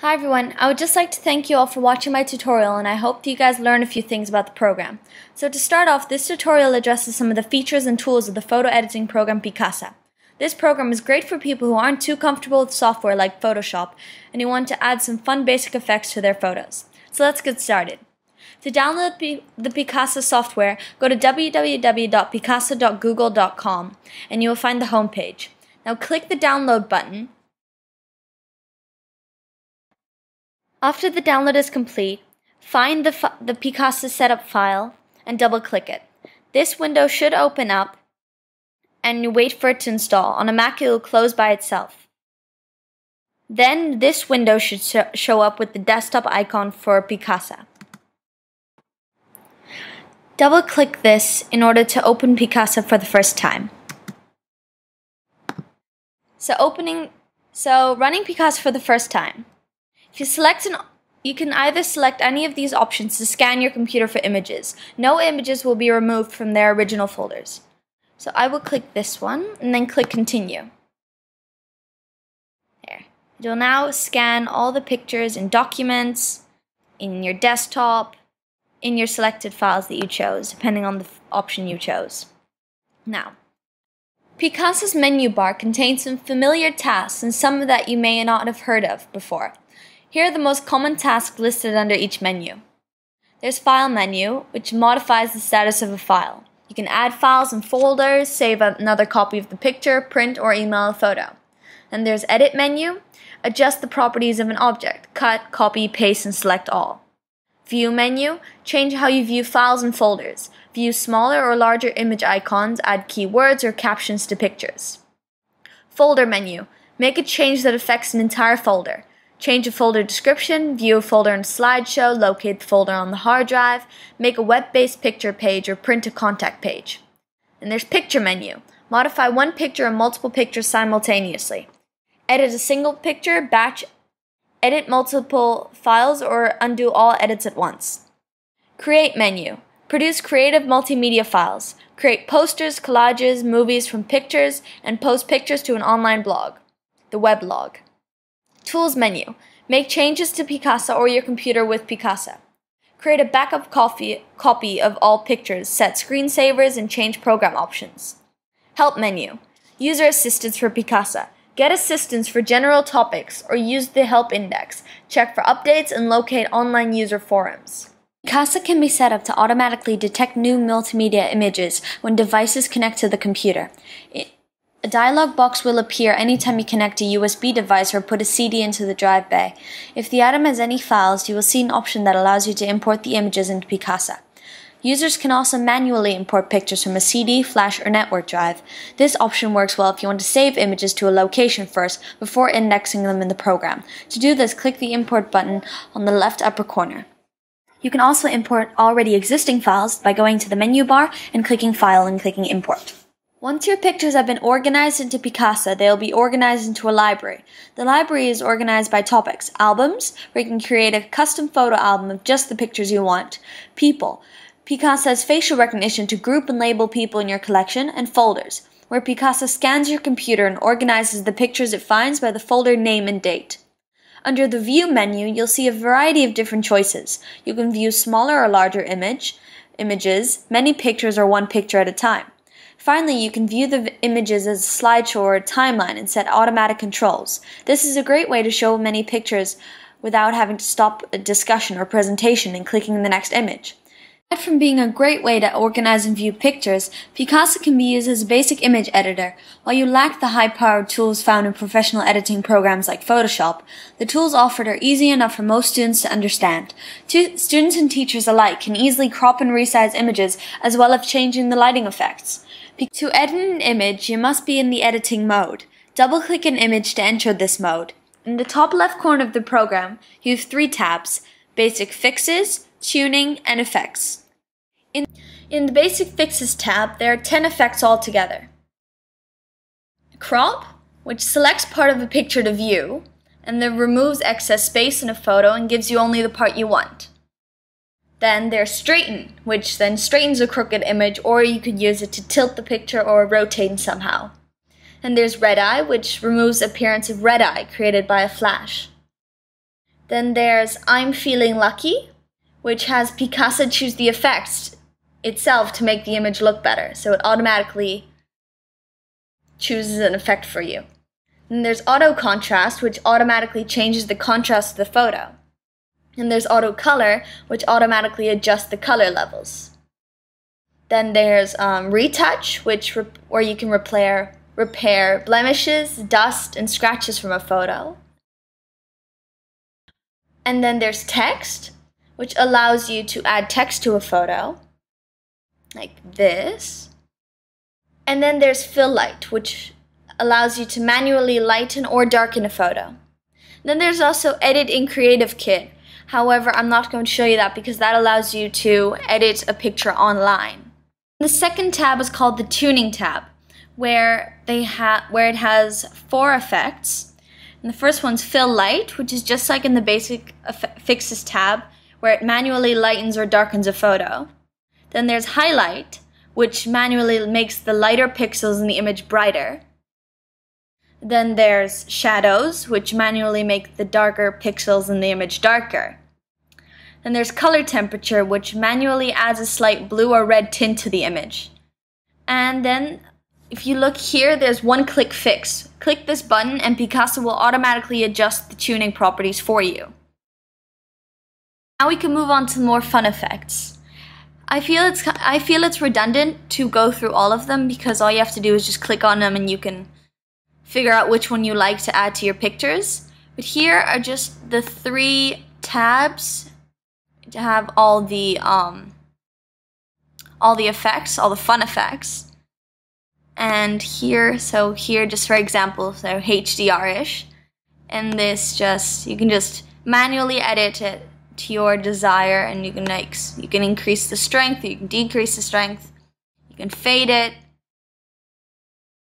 Hi everyone, I would just like to thank you all for watching my tutorial, and I hope that you guys learn a few things about the program. So to start off, this tutorial addresses some of the features and tools of the photo editing program Picasa. This program is great for people who aren't too comfortable with software like Photoshop and who want to add some fun basic effects to their photos. So let's get started. To download the Picasa software, go to www.picasa.google.com and you will find the home page. Now click the download button. After the download is complete, find the Picasa setup file and double-click it. This window should open up and you wait for it to install. On a Mac, it will close by itself. Then this window should show up with the desktop icon for Picasa. Double-click this in order to open Picasa for the first time. So running Picasa for the first time. If you you can either select any of these options to scan your computer for images. No images will be removed from their original folders. So I will click this one and then click continue. There. It will now scan all the pictures in documents, in your desktop, in your selected files that you chose, depending on the option you chose. Now, Picasa's menu bar contains some familiar tasks and some that you may not have heard of before. Here are the most common tasks listed under each menu. There's File menu, which modifies the status of a file. You can add files and folders, save another copy of the picture, print or email a photo. And there's Edit menu, adjust the properties of an object, cut, copy, paste, and select all. View menu, change how you view files and folders. View smaller or larger image icons, add keywords or captions to pictures. Folder menu, make a change that affects an entire folder. Change a folder description, view a folder in a slideshow, locate the folder on the hard drive, make a web-based picture page, or print a contact page. And there's Picture menu. Modify one picture or multiple pictures simultaneously. Edit a single picture, batch, edit multiple files, or undo all edits at once. Create menu. Produce creative multimedia files. Create posters, collages, movies from pictures, and post pictures to an online blog, the weblog. Tools menu. Make changes to Picasa or your computer with Picasa. Create a backup copy of all pictures, set screensavers, and change program options. Help menu. User assistance for Picasa. Get assistance for general topics or use the help index. Check for updates and locate online user forums. Picasa can be set up to automatically detect new multimedia images when devices connect to the computer. A dialog box will appear anytime you connect a USB device or put a CD into the drive bay. If the item has any files, you will see an option that allows you to import the images into Picasa. Users can also manually import pictures from a CD, flash, or network drive. This option works well if you want to save images to a location first before indexing them in the program. To do this, click the Import button on the left upper corner. You can also import already existing files by going to the menu bar and clicking File and clicking Import. Once your pictures have been organized into Picasa, they will be organized into a library. The library is organized by topics. Albums, where you can create a custom photo album of just the pictures you want. People. Picasa has facial recognition to group and label people in your collection. And folders, where Picasa scans your computer and organizes the pictures it finds by the folder name and date. Under the View menu, you'll see a variety of different choices. You can view smaller or larger images, many pictures, or one picture at a time. Finally, you can view the images as a slideshow or a timeline and set automatic controls. This is a great way to show many pictures without having to stop a discussion or presentation and clicking the next image. Aside from being a great way to organize and view pictures, Picasa can be used as a basic image editor. While you lack the high-powered tools found in professional editing programs like Photoshop, the tools offered are easy enough for most students to understand. Students and teachers alike can easily crop and resize images as well as changing the lighting effects. To edit an image, you must be in the editing mode. Double-click an image to enter this mode. In the top left corner of the program, you have 3 tabs: Basic Fixes, Tuning, and Effects. In the Basic Fixes tab, there are 10 effects altogether. Crop, which selects part of a picture to view, and then removes excess space in a photo and gives you only the part you want. Then there's Straighten, which then straightens a crooked image, or you could use it to tilt the picture or rotate it somehow. And there's Red Eye, which removes appearance of red eye created by a flash. Then there's I'm Feeling Lucky, which has Picasa choose the effects itself to make the image look better. So it automatically chooses an effect for you. Then there's Auto Contrast, which automatically changes the contrast of the photo. And there's Auto Color, which automatically adjusts the color levels. Then there's Retouch, where you can repair blemishes, dust, and scratches from a photo. And then there's Text, which allows you to add text to a photo, like this. And then there's Fill Light, which allows you to manually lighten or darken a photo. Then there's also Edit in Creative Kit. However, I'm not going to show you that because that allows you to edit a picture online. The second tab is called the Tuning tab, where it has 4 effects. And the first one's Fill Light, which is just like in the Basic Fixes tab, where it manually lightens or darkens a photo. Then there's Highlight, which manually makes the lighter pixels in the image brighter. Then there's Shadows, which manually make the darker pixels in the image darker. Then there's Color Temperature, which manually adds a slight blue or red tint to the image. And then, if you look here, there's One-Click Fix. Click this button and Picasa will automatically adjust the tuning properties for you. Now we can move on to more fun effects. I feel it's redundant to go through all of them because all you have to do is just click on them and you can figure out which one you like to add to your pictures. But here are just the 3 tabs to have all the effects, all the fun effects. And here just for example, so HDR-ish. And this you can just manually edit it to your desire, and you can increase the strength, you can decrease the strength, you can fade it.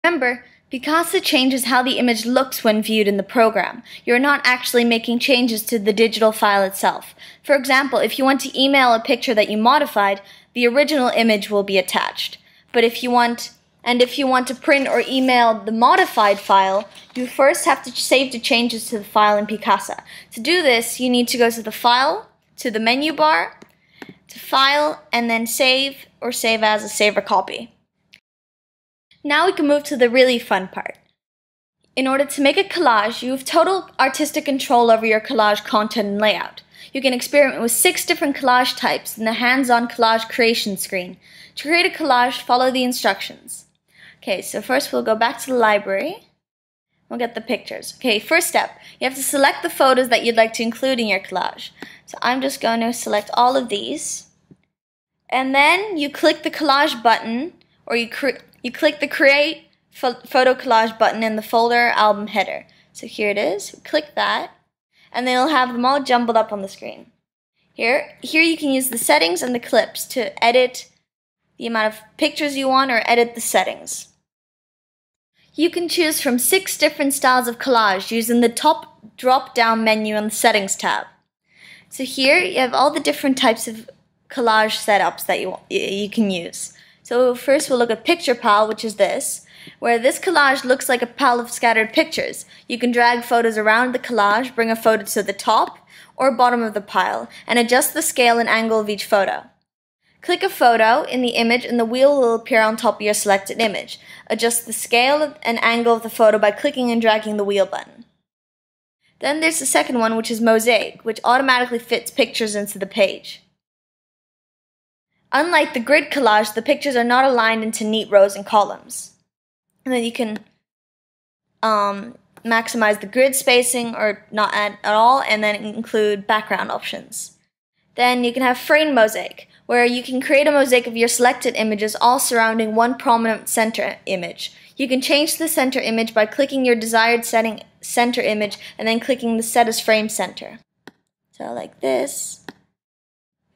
Remember, Picasa changes how the image looks when viewed in the program. You're not actually making changes to the digital file itself. For example, if you want to email a picture that you modified, the original image will be attached. But if you want to print or email the modified file, you first have to save the changes to the file in Picasa. To do this, you need to go to the File, to the menu bar, to File, and then Save or Save as a save or copy. Now we can move to the really fun part. In order to make a collage, you have total artistic control over your collage content and layout. You can experiment with 6 different collage types in the hands-on collage creation screen. To create a collage, follow the instructions. Okay, so first we'll go back to the library. We'll get the pictures. Okay, first step, you have to select the photos that you'd like to include in your collage. So I'm just going to select all of these. And then you click the collage button, or you click the Create Photo Collage button in the folder album header. So here it is. Click that, and then it'll have them all jumbled up on the screen. Here you can use the settings and the clips to edit the amount of pictures you want or edit the settings. You can choose from 6 different styles of collage using the top drop-down menu on the Settings tab. So here you have all the different types of collage setups that you can use. So first we'll look at Picture Pile, which is this, where this collage looks like a pile of scattered pictures. You can drag photos around the collage, bring a photo to the top or bottom of the pile, and adjust the scale and angle of each photo. Click a photo in the image and the wheel will appear on top of your selected image. Adjust the scale and angle of the photo by clicking and dragging the wheel button. Then there's the second one, which is Mosaic, which automatically fits pictures into the page. Unlike the grid collage, the pictures are not aligned into neat rows and columns. And then you can maximize the grid spacing or not add at all, and then include background options. Then you can have Frame Mosaic, where you can create a mosaic of your selected images all surrounding one prominent center image. You can change the center image by clicking your desired center image and then clicking the Set as Frame Center. So like this.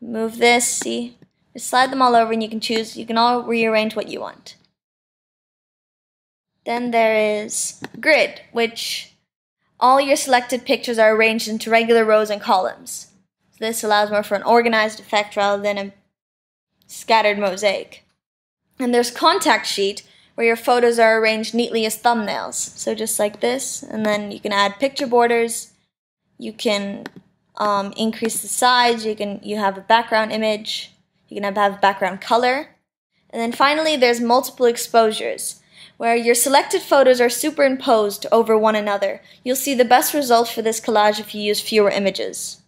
Move this, see? Just slide them all over and you can all rearrange what you want. Then there is Grid, which all your selected pictures are arranged into regular rows and columns. So this allows more for an organized effect rather than a scattered mosaic. And there's Contact Sheet, where your photos are arranged neatly as thumbnails. So just like this, and then you can add picture borders, you can increase the size. You have a background image. You can have a background color. And then finally, there's multiple exposures, where your selected photos are superimposed over one another. You'll see the best result for this collage if you use fewer images.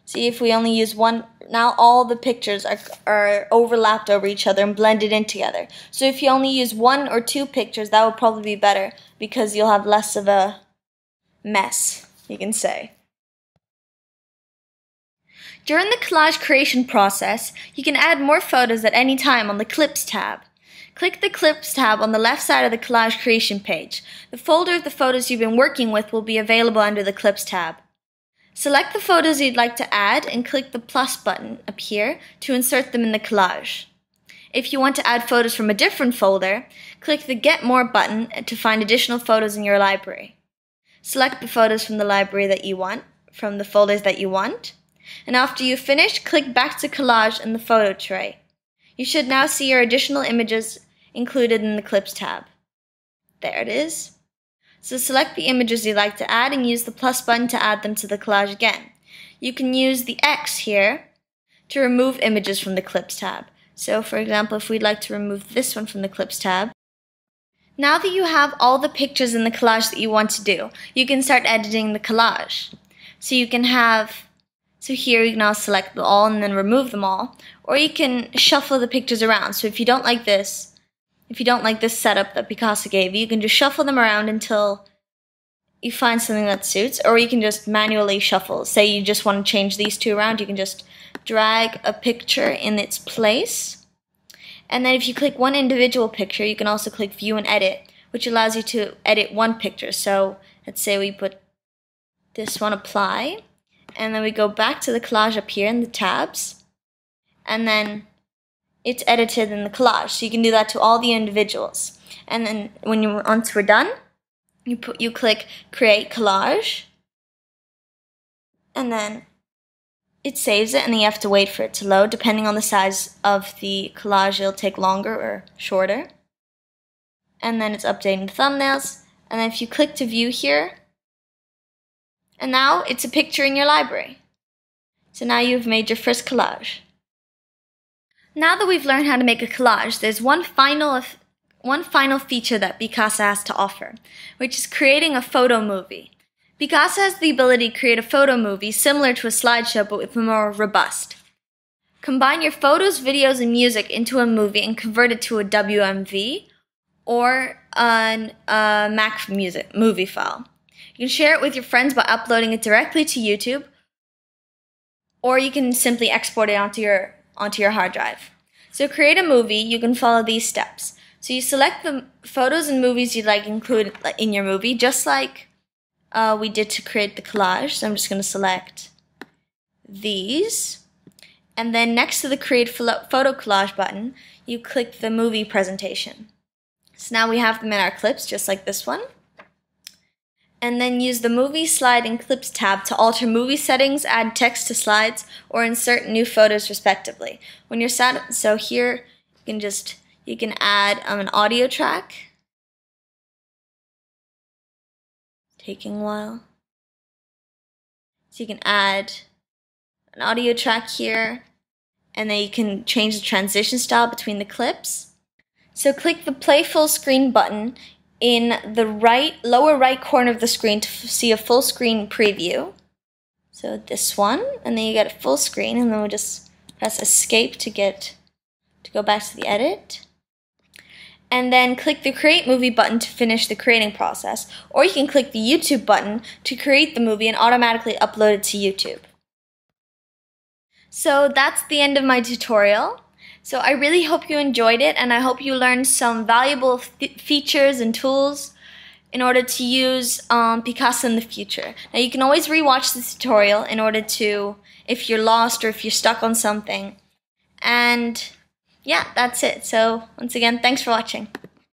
See, if we only use one, now all the pictures are overlapped over each other and blended in together. So if you only use 1 or 2 pictures, that would probably be better because you'll have less of a mess, you can say. During the collage creation process, you can add more photos at any time on the Clips tab. Click the Clips tab on the left side of the collage creation page. The folder of the photos you've been working with will be available under the Clips tab. Select the photos you'd like to add and click the plus button up here to insert them in the collage. If you want to add photos from a different folder, click the Get More button to find additional photos in your library. Select the photos from the library that you want, from the folders that you want, and after you've finished, click back to Collage in the photo tray. You should now see your additional images included in the Clips tab. There it is. So select the images you'd like to add and use the plus button to add them to the collage again. You can use the X here to remove images from the Clips tab. So for example, if we'd like to remove this one from the Clips tab, now that you have all the pictures in the collage that you want to do, you can start editing the collage. So you can so here you can now select them all and then remove them all, or you can shuffle the pictures around. So if you don't like this setup that Picasa gave you, you can just shuffle them around until you find something that suits, or you can just manually shuffle. Say you just want to change these two around, you can just drag a picture in its place. And then if you click one individual picture, you can also click View and Edit, which allows you to edit one picture. So let's say we put this one, Apply, and then we go back to the collage up here in the tabs, and then it's edited in the collage. So you can do that to all the individuals. And then once we're done, you click Create Collage, and then it saves it, and then you have to wait for it to load. Depending on the size of the collage, it'll take longer or shorter. And then it's updating the thumbnails, and then if you click to view here, and now it's a picture in your library. So now you've made your first collage. Now that we've learned how to make a collage, there's one final feature that Picasa has to offer, which is creating a photo movie. Picasa has the ability to create a photo movie similar to a slideshow but with more robust. Combine your photos, videos, and music into a movie and convert it to a WMV or a Mac movie file. You can share it with your friends by uploading it directly to YouTube, or you can simply export it onto your hard drive. So to create a movie, you can follow these steps. So you select the photos and movies you'd like included in your movie, just like we did to create the collage. So I'm just going to select these. And then next to the Create Photo Collage button, you click the movie presentation. So now we have them in our clips, just like this one. And then use the Movie Slide and Clips tab to alter movie settings, add text to slides, or insert new photos respectively. When you're so here you can add an audio track. Taking a while. So you can add an audio track here, and then you can change the transition style between the clips. So click the Play Full Screen button in the lower right corner of the screen to see a full screen preview. So this one, and then you get a full screen, and then we'll just press Escape to go back to the edit. And then click the Create Movie button to finish the creating process, or you can click the YouTube button to create the movie and automatically upload it to YouTube. So that's the end of my tutorial. So I really hope you enjoyed it, and I hope you learned some valuable features and tools in order to use Picasa in the future. Now you can always rewatch the tutorial in order to, if you're lost or if you're stuck on something. And yeah, that's it. So once again, thanks for watching.